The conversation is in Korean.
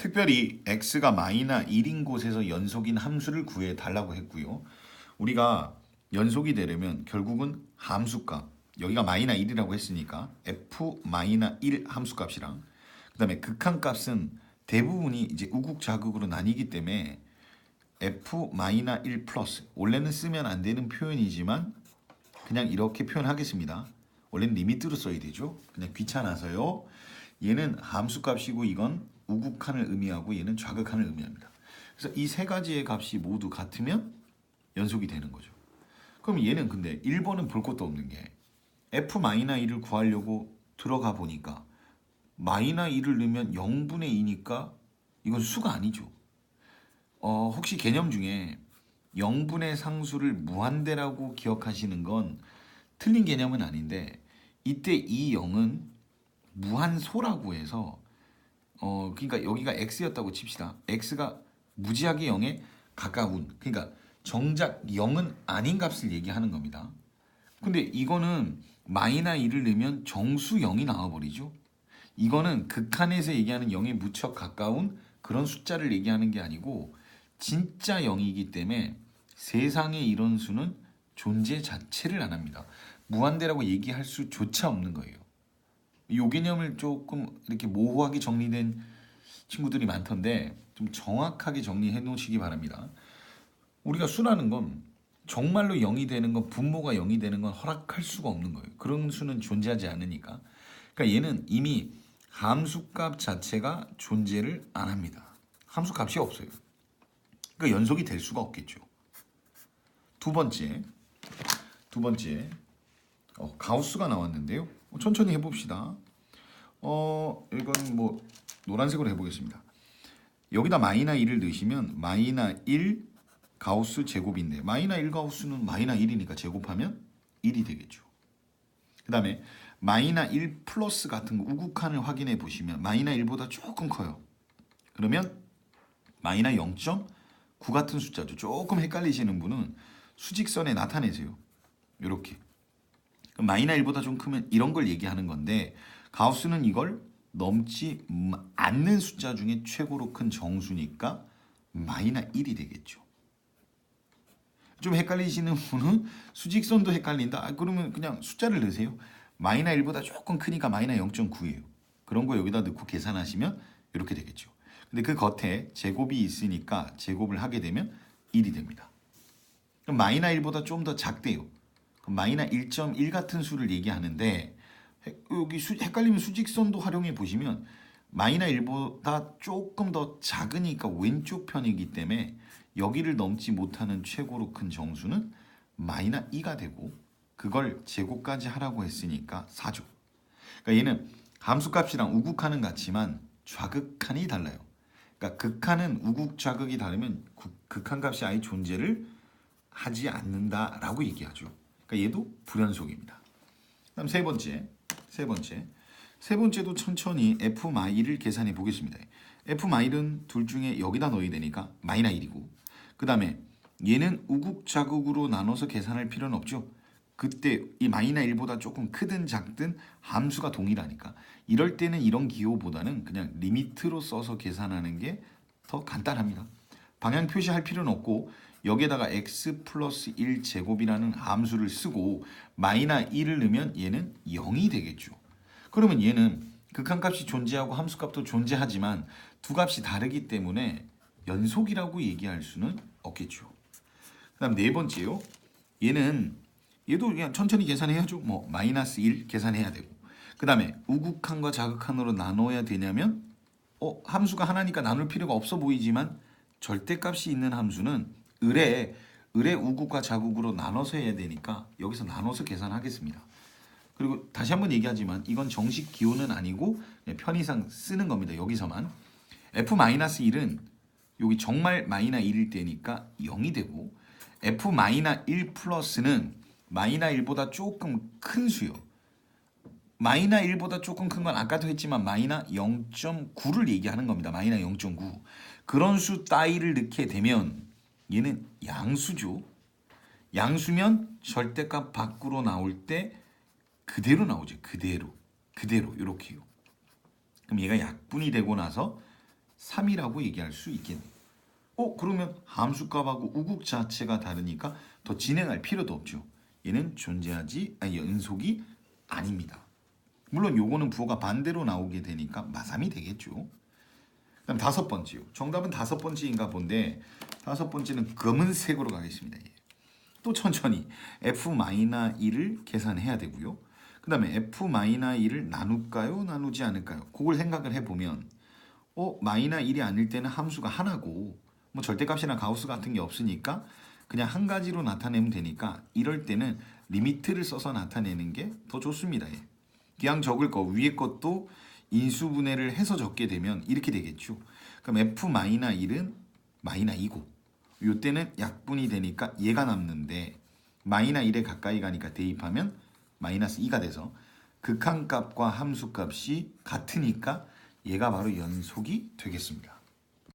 특별히 x가 마이너 1인 곳에서 연속인 함수를 구해 달라고 했고요. 우리가 연속이 되려면 결국은 함수값, 여기가 마이너 1이라고 했으니까 f 마이너 1 함수값이랑 그다음에 극한값은 대부분이 이제 우국자극으로 나뉘기 때문에 f 마이너 1 플러스, 원래는 쓰면 안 되는 표현이지만 그냥 이렇게 표현하겠습니다. 원래는 리미트로 써야 되죠. 그냥 귀찮아서요. 얘는 함수값이고 이건 우극한을 의미하고 얘는 좌극한을 의미합니다. 그래서 이 세 가지의 값이 모두 같으면 연속이 되는 거죠. 그럼 얘는 근데 1번은 볼 것도 없는 게 f-1을 구하려고 들어가 보니까 마이너 1을 넣으면 0분의 2니까 이건 수가 아니죠. 혹시 개념 중에 0분의 상수를 무한대라고 기억하시는 건 틀린 개념은 아닌데 이때 이 0은 무한소라고 해서 그러니까 여기가 x였다고 칩시다. x가 무지하게 0에 가까운, 그러니까 정작 0은 아닌 값을 얘기하는 겁니다. 근데 이거는 마이너 1을 넣으면 정수 0이 나와버리죠. 이거는 극한에서 얘기하는 0에 무척 가까운 그런 숫자를 얘기하는 게 아니고 진짜 0이기 때문에 세상에 이런 수는 존재 자체를 안 합니다. 무한대라고 얘기할 수조차 없는 거예요. 이 개념을 조금 이렇게 모호하게 정리된 친구들이 많던데 좀 정확하게 정리해 놓으시기 바랍니다. 우리가 수라는 건 정말로 0이 되는 건, 분모가 0이 되는 건 허락할 수가 없는 거예요. 그런 수는 존재하지 않으니까. 그러니까 얘는 이미 함수값 자체가 존재를 안 합니다. 함수값이 없어요. 그러니까 연속이 될 수가 없겠죠. 두 번째, 가우스가 나왔는데요. 천천히 해봅시다. 이건 뭐 노란색으로 해보겠습니다. 여기다 마이너 1을 넣으시면 마이너 1 가우스 제곱인데 마이너 1 가우스는 마이너 1이니까 제곱하면 1이 되겠죠. 그 다음에 마이너 1 플러스 같은 거 우극한을 확인해 보시면 마이너 1보다 조금 커요. 그러면 마이너 0.9 같은 숫자죠. 조금 헷갈리시는 분은 수직선에 나타내세요. 이렇게. 마이너 1보다 좀 크면 이런 걸 얘기하는 건데 가우스는 이걸 넘지 않는 숫자 중에 최고로 큰 정수니까 마이너 1이 되겠죠. 좀 헷갈리시는 분은 수직선도 헷갈린다. 그러면 그냥 숫자를 넣으세요. 마이너 1보다 조금 크니까 마이너 0.9예요. 그런 거 여기다 넣고 계산하시면 이렇게 되겠죠. 근데 그 겉에 제곱이 있으니까 제곱을 하게 되면 1이 됩니다. 그럼 마이너 1보다 좀 더 작대요. 마이너 1.1 같은 수를 얘기하는데 여기 헷갈리면 수직선도 활용해 보시면 마이너 1보다 조금 더 작으니까 왼쪽 편이기 때문에 여기를 넘지 못하는 최고로 큰 정수는 마이너 2가 되고 그걸 제곱까지 하라고 했으니까 4죠. 그러니까 얘는 함수값이랑 우극한은 같지만 좌극한이 달라요. 그러니까 극한은 우극 좌극이 다르면 극한값이 아예 존재를 하지 않는다라고 얘기하죠. 그러니까 얘도 불연속입니다. 그다음 세 번째도 천천히 f-1을 계산해 보겠습니다. f-1은 둘 중에 여기다 넣어야 되니까 마이너 1이고 그 다음에 얘는 우극좌극으로 나눠서 계산할 필요는 없죠. 그때 이 마이너 1보다 조금 크든 작든 함수가 동일하니까 이럴 때는 이런 기호보다는 그냥 리미트로 써서 계산하는 게 더 간단합니다. 방향 표시할 필요는 없고 여기에다가 x 플러스 1 제곱이라는 함수를 쓰고 마이너 1을 넣으면 얘는 0이 되겠죠. 그러면 얘는 극한값이 존재하고 함수값도 존재하지만 두 값이 다르기 때문에 연속이라고 얘기할 수는 없겠죠. 그 다음 네 번째요. 얘도 그냥 천천히 계산해야죠. 뭐 마이너스 1 계산해야 되고 그 다음에 우극한과 자극한으로 나눠야 되냐면 함수가 하나니까 나눌 필요가 없어 보이지만 절대값이 있는 함수는 을의 우극과 자극으로 나눠서 해야 되니까 여기서 나눠서 계산하겠습니다. 그리고 다시 한번 얘기하지만 이건 정식 기호는 아니고 편의상 쓰는 겁니다. 여기서만 f-1은 여기 정말 마이너 1일 때니까 0이 되고 f-1 플러스는 마이너 1보다 조금 큰 수요. 마이너 1보다 조금 큰 건 아까도 했지만 마이너 0.9를 얘기하는 겁니다. 마이너 0.9. 그런 수 따위를 넣게 되면 얘는 양수죠. 양수면 절대값 밖으로 나올 때 그대로 나오죠. 그대로 이렇게요. 그럼 얘가 약분이 되고 나서 3이라고 얘기할 수 있겠네요. 그러면 함수값하고 우국 자체가 다르니까 더 진행할 필요도 없죠. 얘는 연속이 아닙니다. 물론 요거는 부호가 반대로 나오게 되니까 마삼이 되겠죠. 그다음 다섯 번째요. 정답은 다섯 번째인가 본데 다섯 번째는 검은색으로 가겠습니다. 예. 또 천천히 f-1을 계산해야 되고요. 그 다음에 f-1을 나눌까요? 나누지 않을까요? 그걸 생각을 해보면 마이너 1이 아닐 때는 함수가 하나고 뭐 절대값이나 가우스 같은 게 없으니까 그냥 한 가지로 나타내면 되니까 이럴 때는 리미트를 써서 나타내는 게 더 좋습니다. 예. 그냥 적을 거 위에 것도 인수분해를 해서 적게 되면 이렇게 되겠죠. 그럼 f-1은 마이너 2고 이때는 약분이 되니까 얘가 남는데 마이너 1에 가까이 가니까 대입하면 마이너스 2가 돼서 극한값과 함수값이 같으니까 얘가 바로 연속이 되겠습니다.